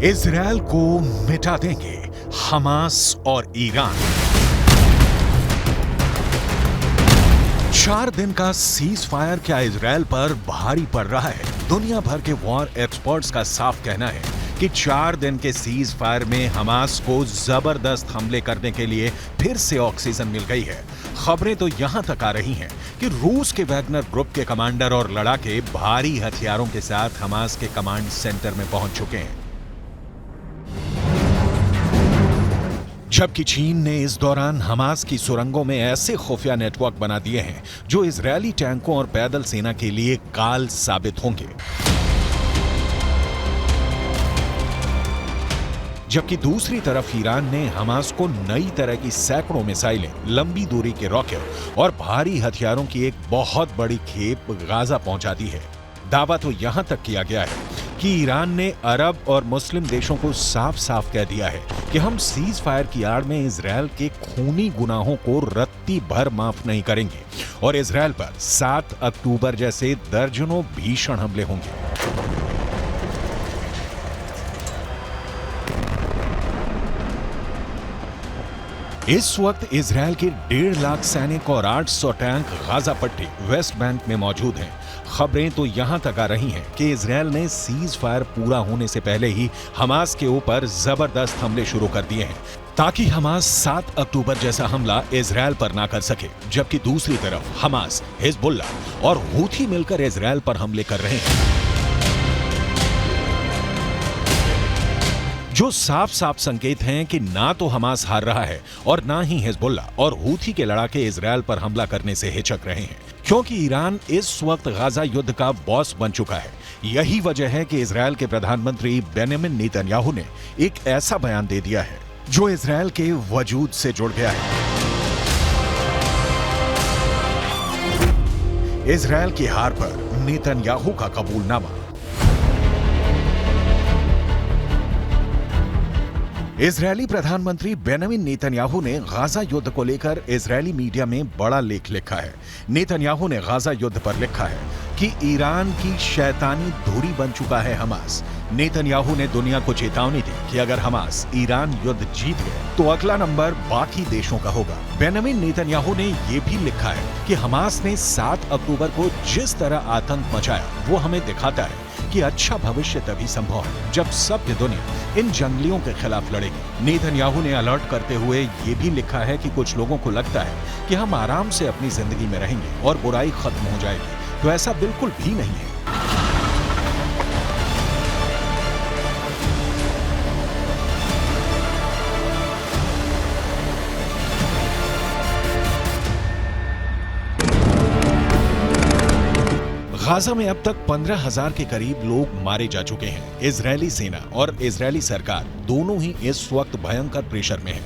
Israel को मिटा देंगे हमास और ईरान। 4 दिन का सीज फायर क्या इजरायल पर भारी पड़ रहा है? दुनिया भर के वॉर एक्सपर्ट्स का साफ कहना है कि 4 दिन के सीज फायर में हमास को जबरदस्त हमले करने के लिए फिर से ऑक्सीजन मिल गई है। खबरें तो यहां तक आ रही हैं कि रूस के वैगनर ग्रुप के कमांडर और लड़ाके भारी हथियारों के साथ हमास के कमांड सेंटर में पहुंच चुके हैं। जबकि चीन ने इस दौरान हमास की सुरंगों में ऐसे खुफिया नेटवर्क बना दिए हैं जो इजरायली टैंकों और पैदल सेना के लिए काल साबित होंगे। जबकि दूसरी तरफ ईरान ने हमास को नई तरह की सैकड़ों मिसाइलें, लंबी दूरी के रॉकेट और भारी हथियारों की एक बहुत बड़ी खेप गाजा पहुंचा दी है। दावा तो यहां तक किया गया है कि ईरान ने अरब और मुस्लिम देशों को साफ साफ कह दिया है कि हम सीज फायर की आड़ में इजरायल के खूनी गुनाहों को रत्ती भर माफ नहीं करेंगे और इजरायल पर 7 अक्टूबर जैसे दर्जनों भीषण हमले होंगे। इस वक्त इजरायल के 1.5 लाख सैनिक और 800 टैंक गाजा पट्टी वेस्ट बैंक में मौजूद हैं। खबरें तो यहां तक आ रही हैं कि इजरायल ने सीज फायर पूरा होने से पहले ही हमास के ऊपर जबरदस्त हमले शुरू कर दिए हैं ताकि हमास 7 अक्टूबर जैसा हमला इजरायल पर ना कर सके। जबकि दूसरी तरफ हमास, हिजबुल्लाह और हूथी मिलकर इजरायल पर हमले कर रहे हैं, जो साफ साफ संकेत हैं कि ना तो हमास हार रहा है और ना ही हिजबुल्लाह और हूथी के लड़ाके इजरायल पर हमला करने से हिचक रहे हैं, क्योंकि ईरान इस वक्त गाजा युद्ध का बॉस बन चुका है। यही वजह है कि इजरायल के प्रधानमंत्री बेंजामिन नेतन्याहू ने एक ऐसा बयान दे दिया है जो इजरायल के वजूद से जुड़ गया है। इजरायल की हार पर नेतन्याहू का कबूलनामा। इजरायली प्रधानमंत्री बेंजामिन नेतन्याहू ने गाजा युद्ध को लेकर इजरायली मीडिया में बड़ा लेख लिखा है। नेतन्याहू ने गाजा युद्ध पर लिखा है कि ईरान की शैतानी धुरी बन चुका है हमास। नेतन्याहू ने दुनिया को चेतावनी दी कि अगर हमास ईरान युद्ध जीत गए तो अगला नंबर बाकी देशों का होगा। बेंजामिन नेतन्याहू ने यह भी लिखा है कि हमास ने 7 अक्टूबर को जिस तरह आतंक मचाया वो हमें दिखाता है कि अच्छा भविष्य तभी संभव है जब सभ्य दुनिया इन जंगलियों के खिलाफ लड़ेगी। नेतन्याहू ने अलर्ट करते हुए ये भी लिखा है कि कुछ लोगों को लगता है कि हम आराम से अपनी जिंदगी में रहेंगे और बुराई खत्म हो जाएगी, तो ऐसा बिल्कुल भी नहीं है। गाजा में अब तक 15,000 के करीब लोग मारे जा चुके हैं। इजरायली सेना और इजरायली सरकार दोनों ही इस वक्त भयंकर प्रेशर में है।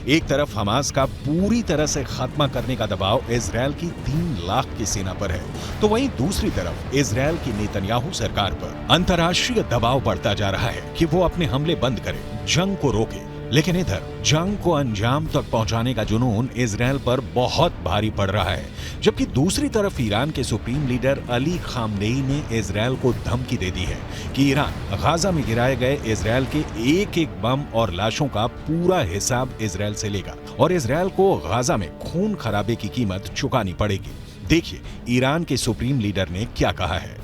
एक तरफ हमास का पूरी तरह से खात्मा करने का दबाव इजरायल की 3 लाख की सेना पर है, तो वहीं दूसरी तरफ इजरायल की नेतन्याहू सरकार पर अंतर्राष्ट्रीय दबाव बढ़ता जा रहा है कि वो अपने हमले बंद करे, जंग को रोके। लेकिन इधर जंग को अंजाम तक पहुंचाने का जुनून इजरायल पर बहुत भारी पड़ रहा है। जबकि दूसरी तरफ ईरान के सुप्रीम लीडर अली खामनेई ने इजरायल को धमकी दे दी है कि ईरान गाजा में गिराए गए इजरायल के एक एक बम और लाशों का पूरा हिसाब इजरायल से लेगा और इजरायल को गाजा में खून खराबे की कीमत चुकानी पड़ेगी। देखिए ईरान के सुप्रीम लीडर ने क्या कहा है।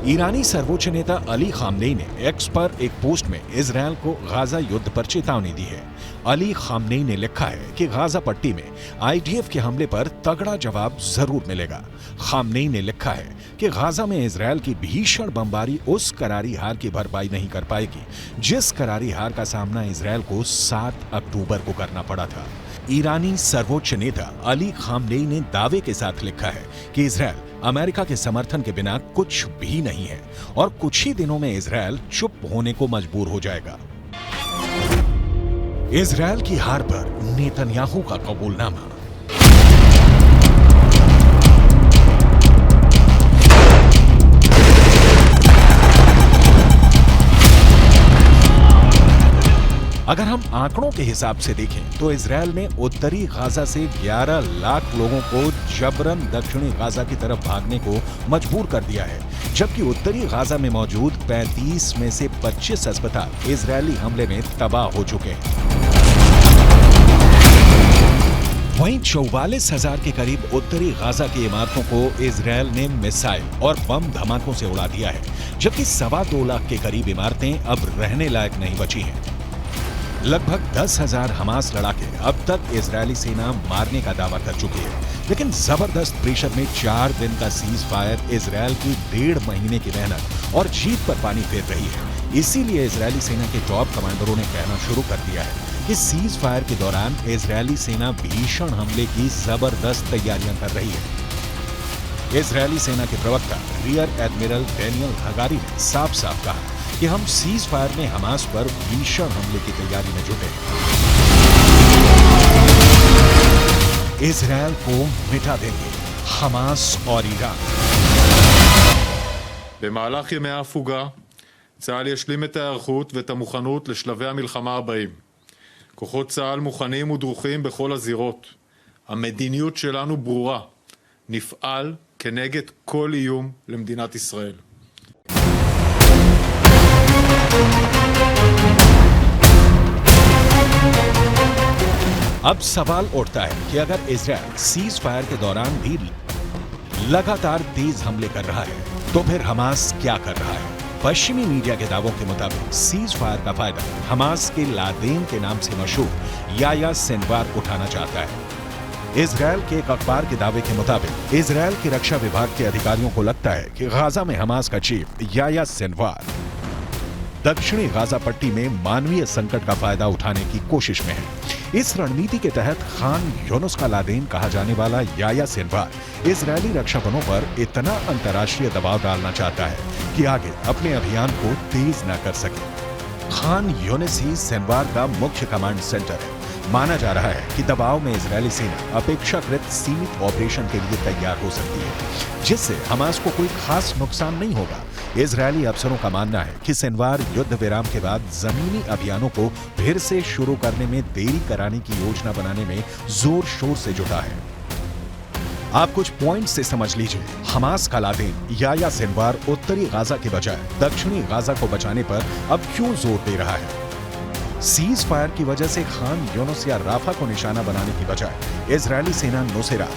ईरानी सर्वोच्च नेता अली खामनेई ने एक्स पर एक पोस्ट में इजरायल को गाजा युद्ध पर चेतावनी दी है। अली खामनेई ने लिखा है कि गाजा पट्टी में आईडीएफ के हमले पर तगड़ा जवाब जरूर मिलेगा। खामनेई ने लिखा है कि गाजा में इजरायल की भीषण बमबारी उस करारी हार की भरपाई नहीं कर पाएगी जिस करारी हार का सामना इजरायल को 7 अक्टूबर को करना पड़ा था। ईरानी सर्वोच्च नेता अली खामनेई ने दावे के साथ लिखा है कि इजरायल अमेरिका के समर्थन के बिना कुछ भी नहीं है और कुछ ही दिनों में इजरायल चुप होने को मजबूर हो जाएगा। इजरायल की हार पर नेतन्याहू का कबूलनामा। अगर हम आंकड़ों के हिसाब से देखें तो इजरायल ने उत्तरी गाजा से 11 लाख लोगों को जबरन दक्षिणी गाजा की तरफ भागने को मजबूर कर दिया है। जबकि उत्तरी गाजा में मौजूद 35 में से 25 अस्पताल इजरायली हमले में तबाह हो चुके हैं। वहीं 44,000 के करीब उत्तरी गाजा की इमारतों को इजरायल ने मिसाइल और बम धमाकों से उड़ा दिया है, जबकि 2.25 लाख के करीब इमारतें अब रहने लायक नहीं बची हैं। लगभग 10,000 हमास लड़ाके अब तक इजरायली सेना मारने का दावा कर चुकी है, लेकिन जबरदस्त प्रेशर में 4 दिन का सीज फायर इजरायल की 1.5 महीने की मेहनत और जीत पर पानी फेर रही है। इसीलिए इजरायली सेना के टॉप कमांडरों ने कहना शुरू कर दिया है कि सीज फायर के दौरान इजरायली सेना भीषण हमले की जबरदस्त तैयारियां कर रही है। इजरायली सेना के प्रवक्ता रियर एडमिरल डैनियल हगारी ने साफ साफ कहा कि हम सीज फायर में हमास पर भीषण हमले की तैयारी में जुटे हैं। इजरायल को मिटा देंगे हमास और ईरान। במהלך ימי ההפוגה, צה"ל ישלים את ההיערכות ואת המוכנות לשלבי המלחמה הבאים. כוחות צה"ל מוכנים ודרוכים בכל הזירות. המדיניות שלנו ברורה. נפעל כנגד כל איום למדינת ישראל. अब सवाल उठता है कि अगर इजरायल सीज फायर के दौरान भी लगातार तेज हमले कर रहा है, तो फिर हमास क्या कर रहा है? पश्चिमी मीडिया के दावों के मुताबिक सीज फायर का फायदा हमास के लादेन के नाम से मशहूर याया सिनवार उठाना चाहता है। इजरायल के एक अखबार के दावे के मुताबिक इजरायल के रक्षा विभाग के अधिकारियों को लगता है कि गाजा में हमास का चीफ याया सिनवार दक्षिणी गाजा पट्टी में मानवीय संकट का फायदा उठाने की कोशिश में है। इस रणनीति के तहत खान यूनुस का लादेन कहा जाने वाला याया सिनवार इजरायली रक्षा बलों पर इतना अंतर्राष्ट्रीय दबाव डालना चाहता है कि आगे अपने अभियान को तेज न कर सके। खान यूनुस ही सिनवार का मुख्य कमांड सेंटर है। माना जा रहा है कि दबाव में इजरायली सेना अपेक्षाकृत सीमित ऑपरेशन के लिए तैयार हो सकती है, जिससे हमास को कोई खास नुकसान नहीं होगा। इजरायली अफसरों का मानना है कि सिनवार युद्ध विराम के बाद जमीनी अभियानों को फिर से शुरू करने में देरी कराने की योजना बनाने में जोर शोर से जुटा है। आप कुछ पॉइंट से समझ लीजिए। हमास का लादेन याया सिनवार उत्तरी गाजा के बजाय दक्षिणी गाजा को बचाने पर अब क्यों जोर दे रहा है? सीज फायर की वजह से खान यूनुस या राफा को निशाना बनाने की बजाय इजरायली सेना नुसैरत,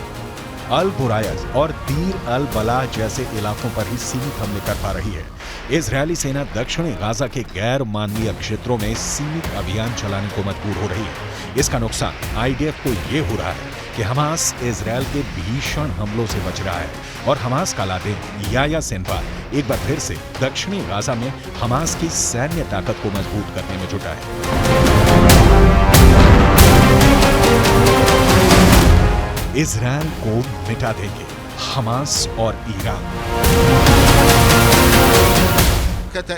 अल बुरायज और दीर अल बलाह जैसे इलाकों पर ही सीमित हमले कर पा रही है। इजरायली सेना दक्षिणी गाजा के गैर मानवीय क्षेत्रों में सीमित अभियान चलाने को मजबूर हो रही है। इसका नुकसान आईडीएफ को ये हो रहा है कि हमास इजरायल के भीषण हमलों से बच रहा है और हमास का लादेन याया सिनवार एक बार फिर से दक्षिणी गाजा में हमास की सैन्य ताकत को मजबूत करने में जुटा है। इजरायल को मिटा देंगे हमास और ईरान।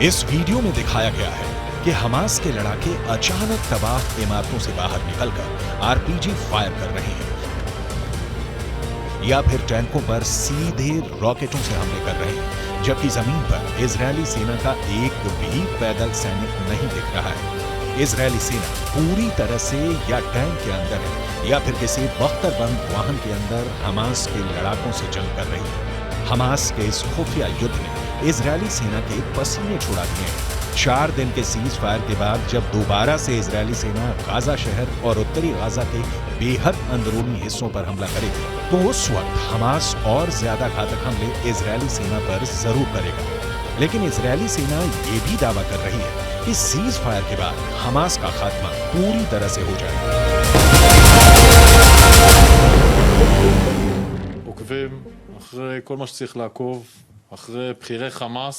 इस वीडियो में दिखाया गया है कि हमास के लड़ाके अचानक तबाह इमारतों से बाहर निकलकर आरपीजी फायर कर रहे हैं या फिर टैंकों पर सीधे रॉकेटों से हमले कर रहे हैं, जबकि जमीन पर इजरायली सेना का एक भी पैदल सैनिक नहीं दिख रहा है। इजरायली सेना पूरी तरह से या टैंक के अंदर है या फिर किसी बख्तरबंद वाहन के अंदर हमास के लड़ाकों से जंग कर रही है। हमास के इस खुफिया युद्ध ने इजरायली सेना के पसीने छुड़ा दिए हैं। 4 दिन के सीज फायर के बाद जब दोबारा से इजरायली सेना गाजा शहर और उत्तरी गाजा के बेहद अंदरूनी हिस्सों पर हमला करेगी, तो उस वक्त हमास और ज्यादा घातक हमले इजरायली सेना पर जरूर करेगा। लेकिन इजरायली सेना ये भी दावा कर रही है कि सीज फायर के बाद हमास का खात्मा पूरी तरह से हो जाएगा। עוקבים אחרי כל מה שצריך לעקוב, אחרי בחירי חמאס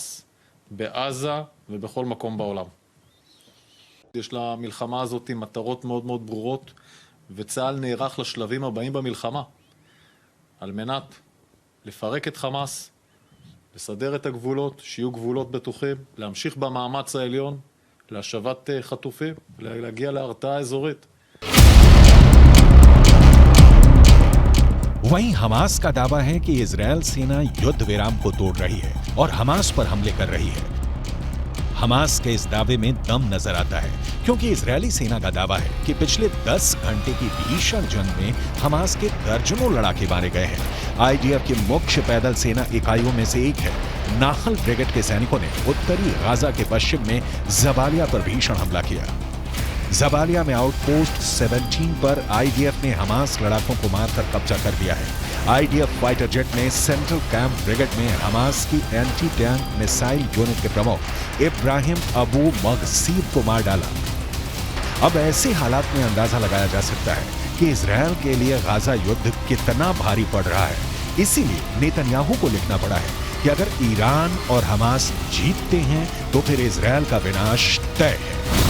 בעזה ובכל מקום בעולם. יש למלחמה הזאת מטרות מאוד מאוד ברורות, וצה"ל נערך לשלבים הבאים במלחמה, על מנת לפרק את חמאס, לסדר את הגבולות, שיהיו גבולות בטוחים, להמשיך במאמץ העליון, להשבת חטופים, להגיע להרתעה אזורית. वहीं हमास का दावा है कि इजरायल सेना युद्ध विराम को तोड़ रही है और हमास पर हमले कर रही है। हमास के इस दावे में दम नजर आता है क्योंकि इजरायली सेना का दावा है कि पिछले 10 घंटे की भीषण जंग में हमास के दर्जनों लड़ाके मारे गए हैं। आईडीएफ की मुख्य पैदल सेना इकाइयों में से एक है नाहल ब्रिगेड के सैनिकों ने उत्तरी गाजा के पश्चिम में जबालिया पर भीषण हमला किया। जबालिया में आउटपोस्ट 17 पर आईडीएफ ने हमास लड़ाकों को मारकर कब्जा कर लिया है। आईडीएफ फाइटर जेट ने सेंट्रल कैंप ब्रिगेड में हमास की एंटी टैंक मिसाइल यूनिट के प्रमुख इब्राहिम अबू मगसीब को मार डाला। अब ऐसे हालात में अंदाजा लगाया जा सकता है कि इजरायल के लिए गाजा युद्ध कितना भारी पड़ रहा है। इसीलिए नेतन्याहू को लिखना पड़ा है कि अगर ईरान और हमास जीतते हैं तो फिर इजरायल का विनाश तय है।